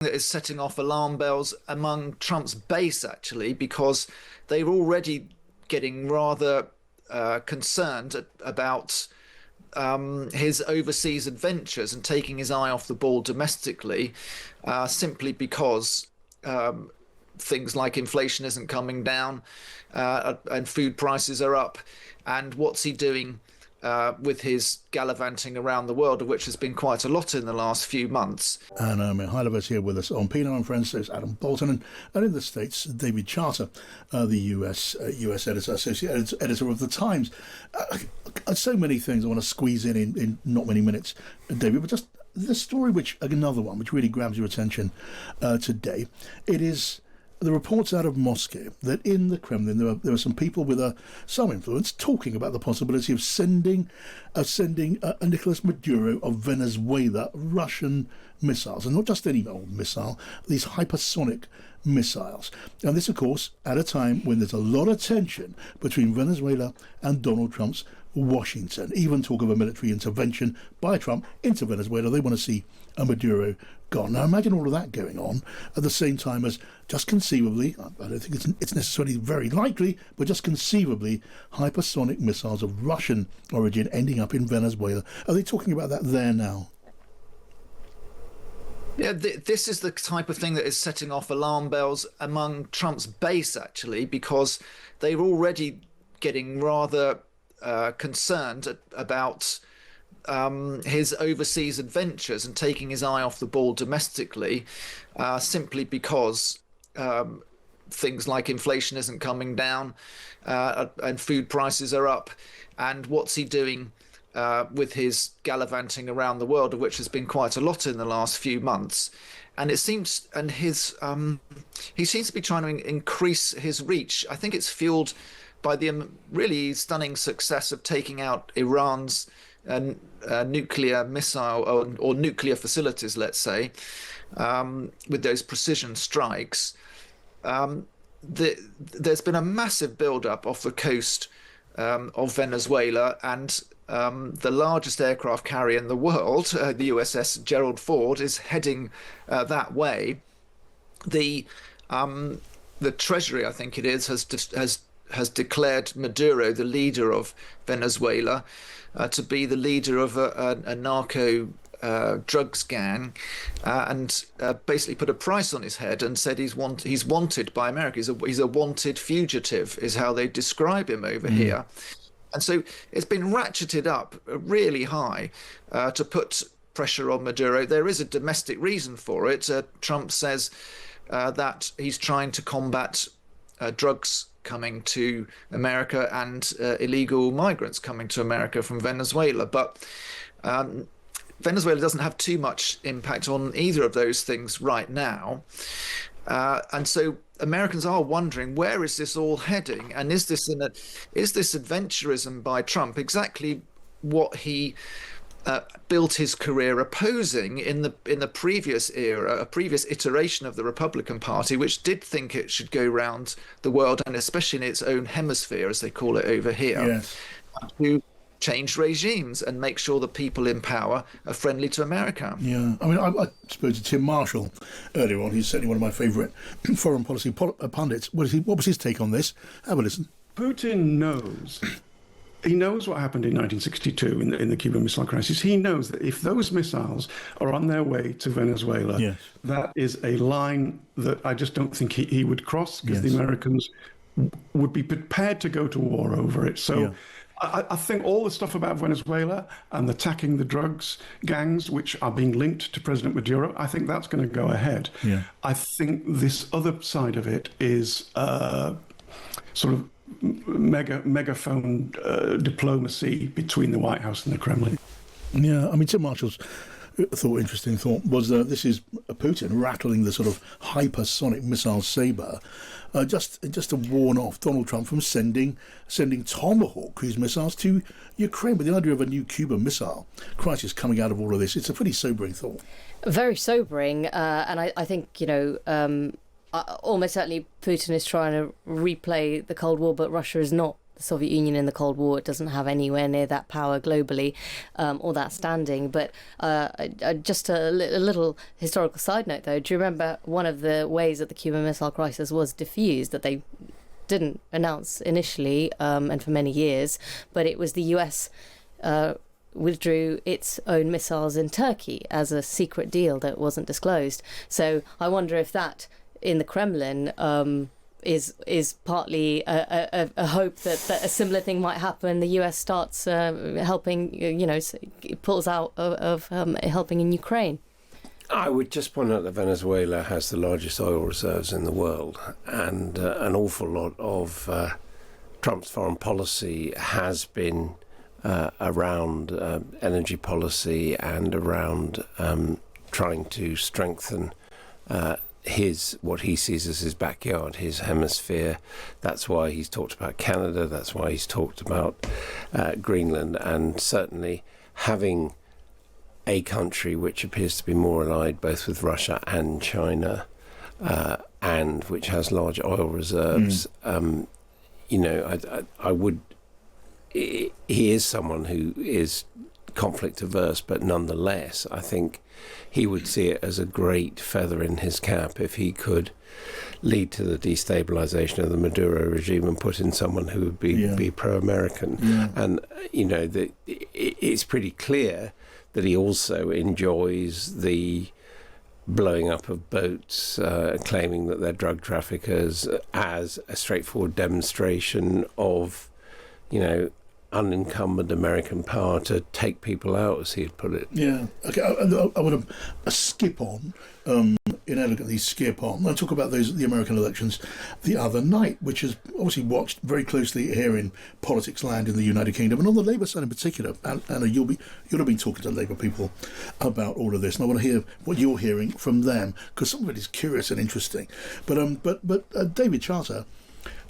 that is setting off alarm bells among Trump's base, actually, because they're already getting rather concerned about his overseas adventures and taking his eye off the ball domestically, simply because things like inflation isn't coming down, and food prices are up. And what's he doing with his gallivanting around the world, of which has been quite a lot in the last few months? And Heilever's here with us on Pino and Friends. So it's Adam Bolton, and in the States, David Charter, the US editor, associate editor of the Times. So many things I want to squeeze in not many minutes, David, but just the story, another one which really grabs your attention today. It is the reports out of Moscow that in the Kremlin there were some people with some influence talking about the possibility of sending Nicolas Maduro of Venezuela Russian missiles, and not just any old missile, these hypersonic missiles. And this, of course, at a time when there's a lot of tension between Venezuela and Donald Trump's Washington. Even talk of a military intervention by Trump into Venezuela. They want to see Maduro gone. Now imagine all of that going on at the same time as, just conceivably, I don't think it's necessarily very likely, but just conceivably, hypersonic missiles of Russian origin ending up in Venezuela. Are they talking about that there now? Yeah, this is the type of thing that is setting off alarm bells among Trump's base, actually, because they're already getting rather concerned about his overseas adventures and taking his eye off the ball domestically, simply because things like inflation isn't coming down, and food prices are up. And what's he doing with his gallivanting around the world, of which has been quite a lot in the last few months? And it seems, and he seems to be trying to increase his reach. I think it's fueled by the really stunning success of taking out Iran's nuclear missile or nuclear facilities, let's say, with those precision strikes. There's been a massive build-up off the coast of Venezuela, and the largest aircraft carrier in the world, the USS Gerald Ford, is heading that way. The Treasury, I think it is, has declared Maduro, the leader of Venezuela, to be the leader of a narco drugs gang, and basically put a price on his head and said he's wanted by America. He's a wanted fugitive, is how they describe him over here. And so it's been ratcheted up really high to put pressure on Maduro. There is a domestic reason for it. Trump says that he's trying to combat drugs coming to America and illegal migrants coming to America from Venezuela. But Venezuela doesn't have too much impact on either of those things right now. And so Americans are wondering, where is this all heading? And is this adventurism by Trump exactly what he built his career opposing in the previous era, a previous iteration of the Republican Party, which did think it should go round the world, and especially in its own hemisphere, as they call it over here, yes, to change regimes and make sure the people in power are friendly to America. Yeah, I mean, I spoke to Tim Marshall earlier on. He's certainly one of my favourite foreign policy pundits. What was his take on this? Have a listen. Putin knows. He knows what happened in 1962 in the Cuban Missile Crisis. He knows that if those missiles are on their way to Venezuela, yes, that is a line that I just don't think he would cross, because yes, the Americans would be prepared to go to war over it. So yeah, I think all the stuff about Venezuela and attacking the drugs gangs, which are being linked to President Maduro, I think that's going to go ahead. yeah. I think this other side of it is sort of megaphone diplomacy between the White House and the Kremlin. Yeah, I mean, Tim Marshall's interesting thought was this is Putin rattling the sort of hypersonic missile saber, just to warn off Donald Trump from sending Tomahawk cruise missiles to Ukraine. But the idea of a new Cuban missile crisis coming out of all of this, it's a pretty sobering thought. Very sobering, and I think, almost certainly Putin is trying to replay the Cold War, but Russia is not the Soviet Union in the Cold War. It doesn't have anywhere near that power globally, or that standing. But just a little historical side note, though. Do you remember one of the ways that the Cuban Missile Crisis was diffused, that they didn't announce initially, and for many years, but it was the US withdrew its own missiles in Turkey as a secret deal that wasn't disclosed. So I wonder if that, in the Kremlin, is partly a hope that a similar thing might happen. The US starts helping, pulls out of helping in Ukraine. I would just point out that Venezuela has the largest oil reserves in the world, and an awful lot of Trump's foreign policy has been around energy policy and around trying to strengthen what he sees as his backyard, his hemisphere. That's why he's talked about Canada. That's why he's talked about Greenland, and certainly having a country which appears to be more allied both with Russia and China, and which has large oil reserves. I would. He is someone who is conflict averse, but nonetheless, I think he would see it as a great feather in his cap if he could lead to the destabilization of the Maduro regime and put in someone who would be pro-American. Yeah. And, it's pretty clear that he also enjoys the blowing up of boats, claiming that they're drug traffickers, as a straightforward demonstration of, unencumbered American power to take people out, as he had put it. Yeah. Okay. I want to skip on, inelegantly skip on, and talk about the American elections the other night, which is obviously watched very closely here in politics land in the United Kingdom, and on the Labour side in particular. Anna, you'll have been talking to Labour people about all of this, and I want to hear what you're hearing from them, because some of it is curious and interesting. But David Charter,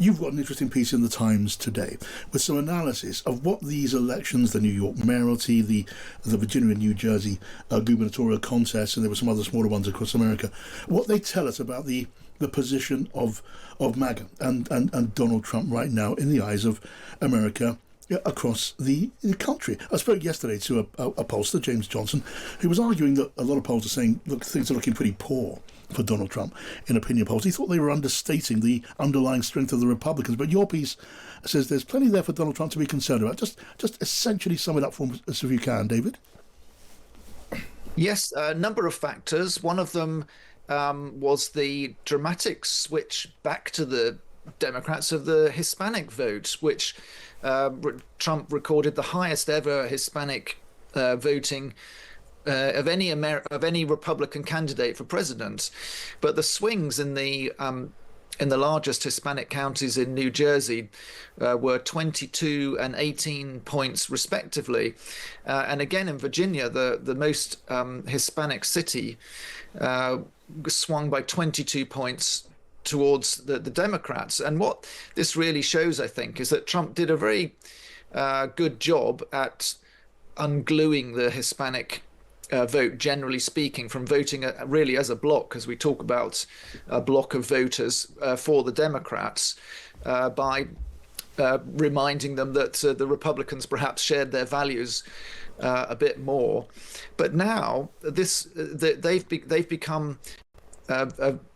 you've got an interesting piece in the Times today with some analysis of what these elections, the New York mayoralty, the Virginia and New Jersey gubernatorial contests, and there were some other smaller ones across America, what they tell us about the position of MAGA and Donald Trump right now in the eyes of America across the country. I spoke yesterday to a pollster, James Johnson, who was arguing that a lot of polls are saying, look, things are looking pretty poor for Donald Trump in opinion polls. He thought they were understating the underlying strength of the Republicans. But your piece says there's plenty there for Donald Trump to be concerned about. Just essentially sum it up for us if you can, David. Yes, a number of factors. One of them was the dramatic switch back to the Democrats of the Hispanic vote, which Trump recorded the highest ever Hispanic voting of any Republican candidate for president. But the swings in the largest Hispanic counties in New Jersey were 22 and 18 points respectively, and again in Virginia, the most Hispanic city swung by 22 points towards the Democrats. And what this really shows, I think, is that Trump did a very good job at ungluing the Hispanic vote, generally speaking, from voting really as a bloc, as we talk about a bloc of voters for the Democrats, by reminding them that the Republicans perhaps shared their values a bit more. But now they've become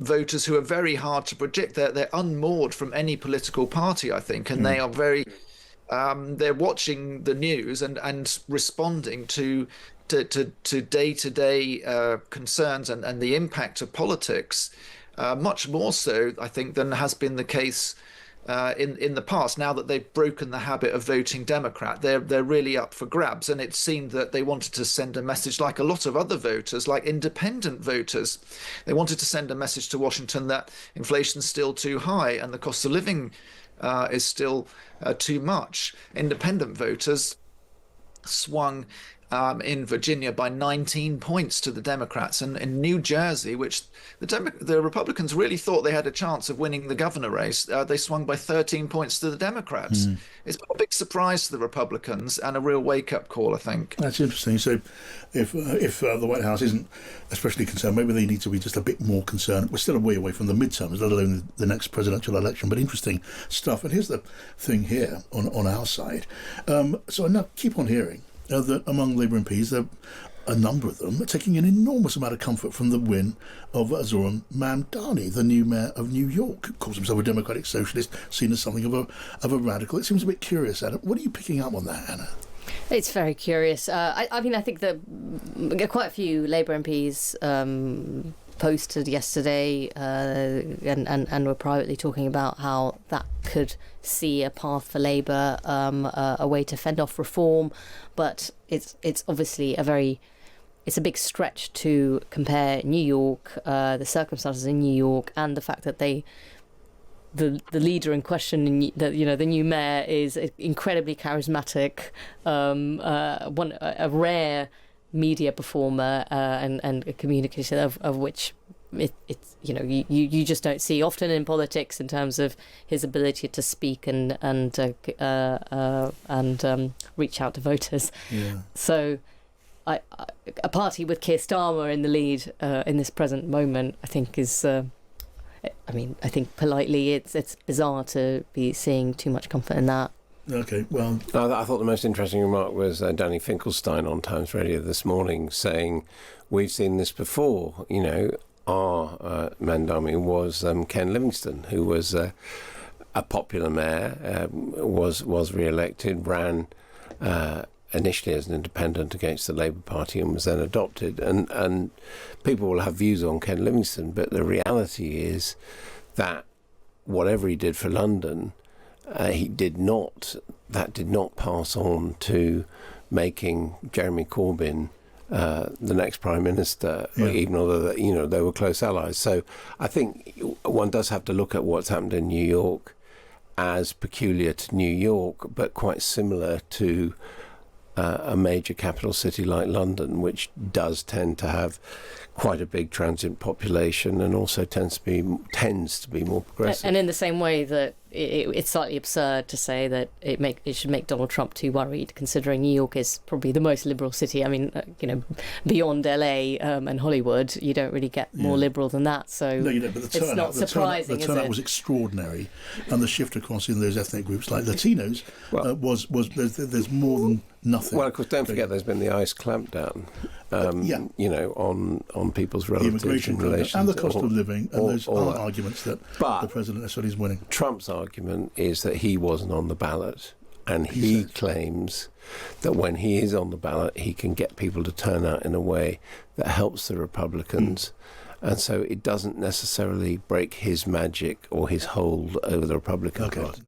voters who are very hard to predict. They're unmoored from any political party, I think, and they are very. They're watching the news and responding to day-to-day concerns and the impact of politics, much more so, I think, than has been the case in the past. Now that they've broken the habit of voting Democrat, they're really up for grabs. And it seemed that they wanted to send a message, like a lot of other voters, like independent voters. They wanted to send a message to Washington that inflation's still too high and the cost of living is still too much. Independent voters swung in Virginia by 19 points to the Democrats, and in New Jersey, which the Republicans really thought they had a chance of winning the governor race, they swung by 13 points to the Democrats. It's a big surprise to the Republicans and a real wake-up call, I think. That's interesting. So if the White House isn't especially concerned, maybe they need to be just a bit more concerned. We're still a way away from the midterms, let alone the next presidential election, but interesting stuff. And here's the thing here on our side. So I now keep on hearing that among Labour MPs, a number of them are taking an enormous amount of comfort from the win of Zoran Mamdani, the new mayor of New York, who calls himself a democratic socialist, seen as something of a radical. It seems a bit curious, Anna. What are you picking up on that, Anna? It's very curious. I mean, I think that quite a few Labour MPs posted yesterday and were privately talking about how that could see a path for Labour, a way to fend off reform, but it's obviously it's a big stretch to compare New York, the circumstances in New York, and the fact that the leader in question, the new mayor, is incredibly charismatic, a rare media performer and a communicator of which it's you just don't see often in politics in terms of his ability to speak and reach out to voters. Yeah. So a party with Keir Starmer in the lead in this present moment, I think is. I think politely, it's bizarre to be seeing too much comfort in that. Okay, well... I thought the most interesting remark was Danny Finkelstein on Times Radio this morning saying, we've seen this before, our Mandami was Ken Livingstone, who was a popular mayor, was re-elected, ran initially as an independent against the Labour Party and was then adopted. And people will have views on Ken Livingstone, but the reality is that whatever he did for London, that did not pass on to making Jeremy Corbyn the next Prime Minister, even although they were close allies. So I think one does have to look at what's happened in New York as peculiar to New York, but quite similar to a major capital city like London, which does tend to have quite a big transient population and also tends to be more progressive. And in the same way that it's slightly absurd to say that it should make Donald Trump too worried, considering New York is probably the most liberal city. I mean, beyond LA and Hollywood, you don't really get more liberal than that. So no, you don't. But it's not surprising. The turnout was extraordinary, and the shift across in those ethnic groups like Latinos was there's more than nothing. Well, of course, don't forget there's been the ICE clampdown. On people's relatives, immigration relations, and the cost of living, and those other arguments that the president necessarily is winning. Trump's argument is that he wasn't on the ballot, and he claims that when he is on the ballot, he can get people to turn out in a way that helps the Republicans. And so it doesn't necessarily break his magic or his hold over the Republican Party.